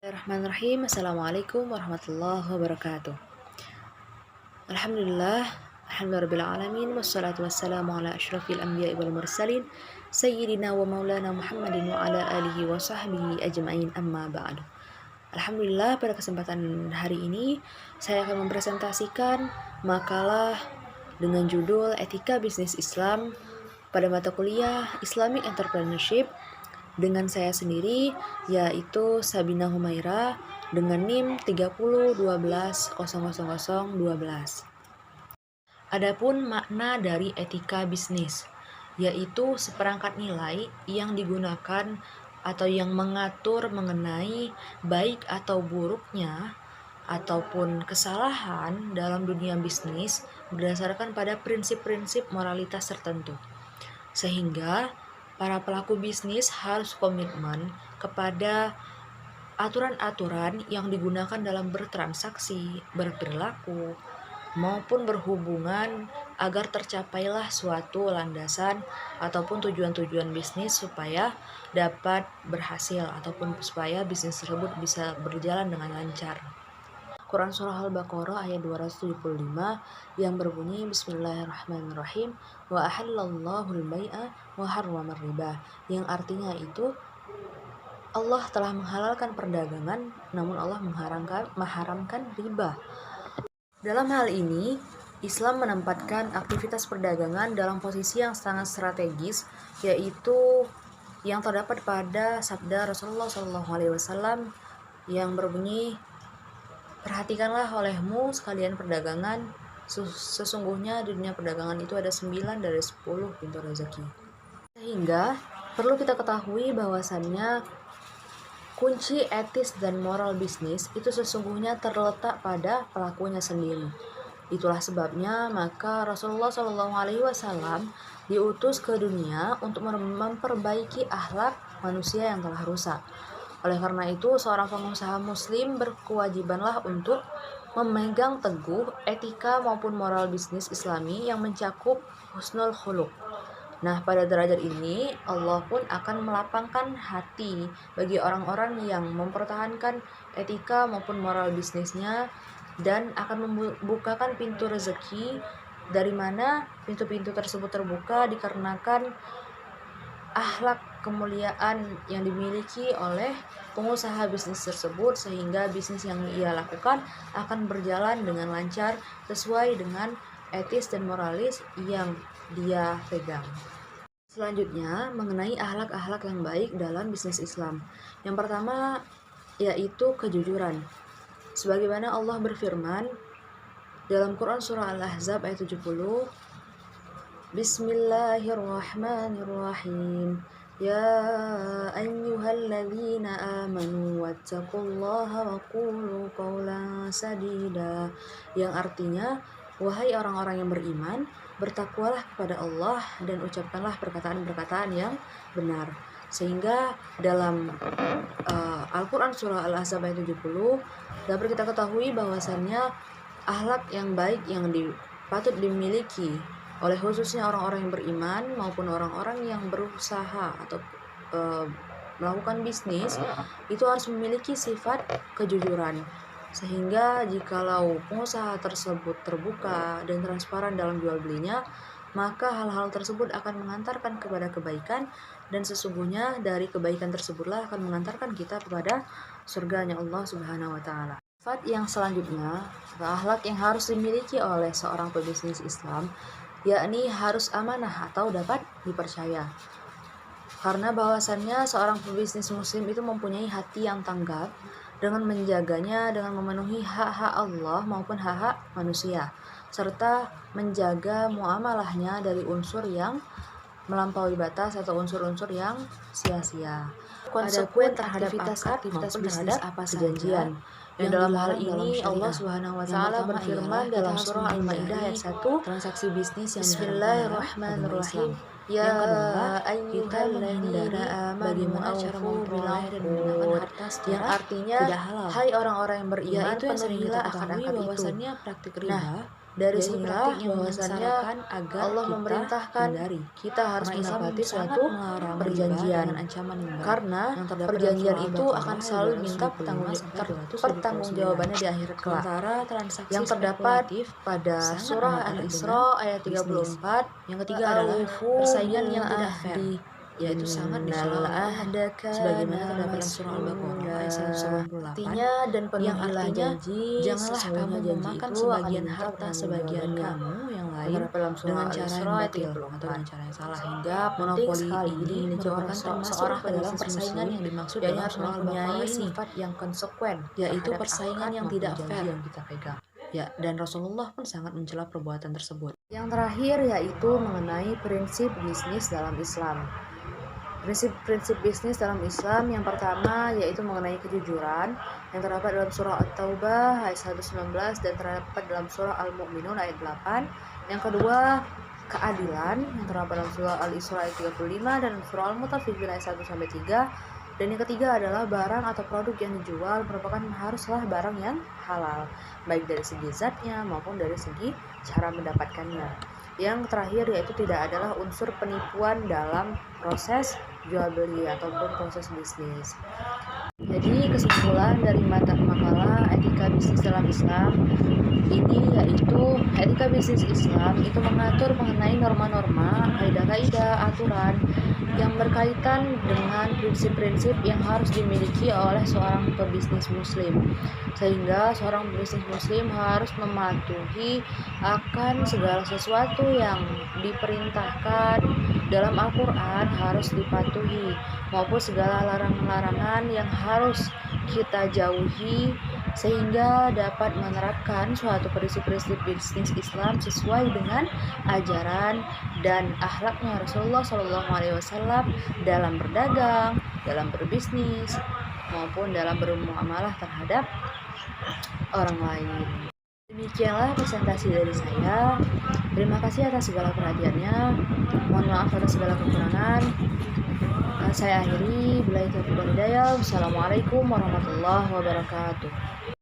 Bismillahirrahmanirrahim. Assalamualaikum warahmatullahi wabarakatuh. Alhamdulillah, alhamdulillahirrahmanirrahim. Wassalatu wassalamu ala ashrafil anbiya wal mursalin Sayyidina wa maulana Muhammadin wa ala alihi wa sahbihi ajma'in, amma ba'du. Alhamdulillah, pada kesempatan hari ini saya akan mempresentasikan makalah dengan judul Etika Bisnis Islam pada mata kuliah Islamic Entrepreneurship dengan saya sendiri, yaitu Sabina Humaira dengan NIM 3012000012. Adapun makna dari etika bisnis, yaitu seperangkat nilai yang digunakan atau yang mengatur mengenai baik atau buruknya ataupun kesalahan dalam dunia bisnis berdasarkan pada prinsip-prinsip moralitas tertentu. Sehingga para pelaku bisnis harus komitmen kepada aturan-aturan yang digunakan dalam bertransaksi, berperilaku, maupun berhubungan agar tercapailah suatu landasan ataupun tujuan-tujuan bisnis supaya dapat berhasil ataupun supaya bisnis tersebut bisa berjalan dengan lancar. Quran Surah Al-Baqarah ayat 275 yang berbunyi Bismillahirrahmanirrahim wa ahallallahu al-bai'a wa harramar riba, yang artinya itu Allah telah menghalalkan perdagangan namun Allah mengharamkan riba. Dalam hal ini Islam menempatkan aktivitas perdagangan dalam posisi yang sangat strategis, yaitu yang terdapat pada sabda Rasulullah SAW yang berbunyi, perhatikanlah olehmu sekalian perdagangan, sesungguhnya di dunia perdagangan itu ada 9 dari 10 pintu rezeki. Sehingga perlu kita ketahui bahwasannya kunci etis dan moral bisnis itu sesungguhnya terletak pada pelakunya sendiri. Itulah sebabnya maka Rasulullah SAW diutus ke dunia untuk memperbaiki akhlak manusia yang telah rusak. Oleh karena itu, seorang pengusaha muslim berkewajibanlah untuk memegang teguh etika maupun moral bisnis islami yang mencakup husnul khuluq. Nah, pada derajat ini, Allah pun akan melapangkan hati bagi orang-orang yang mempertahankan etika maupun moral bisnisnya dan akan membukakan pintu rezeki, dari mana pintu-pintu tersebut terbuka dikarenakan akhlak kemuliaan yang dimiliki oleh pengusaha bisnis tersebut, sehingga bisnis yang ia lakukan akan berjalan dengan lancar sesuai dengan etis dan moralis yang dia pegang. Selanjutnya mengenai akhlak-akhlak yang baik dalam bisnis Islam. Yang pertama yaitu kejujuran. Sebagaimana Allah berfirman dalam Quran surah Al-Ahzab ayat 70, Bismillahirrahmanirrahim. Ya ayyuhalladzina amanu wattaqullaha wa qulu qawlan sadida, yang artinya, wahai orang-orang yang beriman, bertakwalah kepada Allah dan ucapkanlah perkataan-perkataan yang benar. Sehingga dalam Al-Quran surah Al-Ahzab ayat 70 dapat kita ketahui bahwasannya akhlak yang baik yang patut dimiliki oleh khususnya orang-orang yang beriman maupun orang-orang yang berusaha atau melakukan bisnis itu harus memiliki sifat kejujuran. Sehingga jikalau pengusaha tersebut terbuka dan transparan dalam jual belinya, maka hal-hal tersebut akan mengantarkan kepada kebaikan, dan sesungguhnya dari kebaikan tersebutlah akan mengantarkan kita kepada surganya Allah Subhanahu wa taala. Sifat yang selanjutnya, akhlak yang harus dimiliki oleh seorang pebisnis Islam, yakni harus amanah atau dapat dipercaya. Karena bahwasannya seorang pebisnis muslim itu mempunyai hati yang tanggap dengan menjaganya dengan memenuhi hak-hak Allah maupun hak-hak manusia, serta menjaga muamalahnya dari unsur yang melampaui batas atau unsur-unsur yang sia-sia. Konsekuen terhadap aktivitas bisnis apa perjanjian. Yang dalam hal ini Allah Subhanahu wa taala berfirman dalam surah Al-Maidah ayat 1, transaksi bisnis yang Bismillahirrahmanirrahim. Ya ayyuhalladzina bagaimana cara memperoleh dan menggunakan harta yang artinya, hai orang-orang yang beriman, penuhilah akan itu. Bahwasannya praktik riba Dari yaitu sinilah praktik yang bahwasannya menyengsarakan agar Allah kita memerintahkan hindari. kita harus Karena Islam menepati sangat suatu melarang riba perjanjian. dengan ancaman yang berat. Karena Yang terdapat dalam perjanjian surah itu Al-Baqarah akan ayat selalu diminta 275 sampai 279. pertanggungjawabannya di akhir kelak. Sementara transaksi Yang terdapat spekulatif pada sangat surah erat Al-Isra dengan ayat bisnis. 34, Yang ketiga adalah persaingan yang tidak fair, yaitu sangat dicela oleh Allah, sebagaimana terdapat dalam surah Al-Baqarah ayat 188, artinya dan yang penuhilah artinya janji, janganlah sesungguhnya kamu janji memakan itu sebagian akan harta sebagian kamu yang lain terdapat dalam surah dengan cara Al-Isra yang ayat batil 34. atau dengan cara yang salah, hingga Penting monopoli sekali ini dimiliki merupakan seorang termasuk ke dalam pebisnis persaingan muslim, yang dimaksud yakni dalam harus surah Al-Baqarah mempunyai ini, sifat yang konsekuen yaitu terhadap persaingan akad yang maupun tidak janji fair. yang kita pegang. Ya, dan Rasulullah pun sangat mencela perbuatan tersebut. Yang terakhir yaitu mengenai prinsip bisnis dalam Islam. Prinsip-prinsip bisnis dalam Islam yang pertama yaitu mengenai kejujuran yang terdapat dalam surah At-Taubah ayat 119 dan terdapat dalam surah Al-Mu'minun ayat 8. Yang kedua, keadilan yang terdapat dalam surah Al-Isra ayat 35 dan surah Al-Mutaffifin ayat 1 sampai 3. Dan yang ketiga adalah barang atau produk yang dijual merupakan haruslah barang yang halal, baik dari segi zatnya maupun dari segi cara mendapatkannya. Yang terakhir yaitu tidak adalah unsur penipuan dalam proses jual beli ataupun proses bisnis. Jadi kesimpulan dari makalah etika bisnis dalam Islam ini yaitu etika bisnis Islam itu mengatur mengenai norma-norma, kaidah-kaidah, aturan yang berkaitan dengan prinsip-prinsip yang harus dimiliki oleh seorang pebisnis muslim, sehingga seorang pebisnis muslim harus mematuhi akan segala sesuatu yang diperintahkan dalam Al-Quran harus dipatuhi, maupun segala larangan-larangan yang harus kita jauhi, sehingga dapat menerapkan suatu prinsip-prinsip bisnis Islam sesuai dengan ajaran dan akhlaknya Rasulullah SAW dalam berdagang, dalam berbisnis, maupun dalam bermuamalah terhadap orang lain. Demikianlah presentasi dari saya. Terima kasih atas segala perhatiannya. Mohon maaf atas segala kekurangan. Saya akhiri. Billahi taufiq wal hidayah. Wassalamualaikum warahmatullahi wabarakatuh.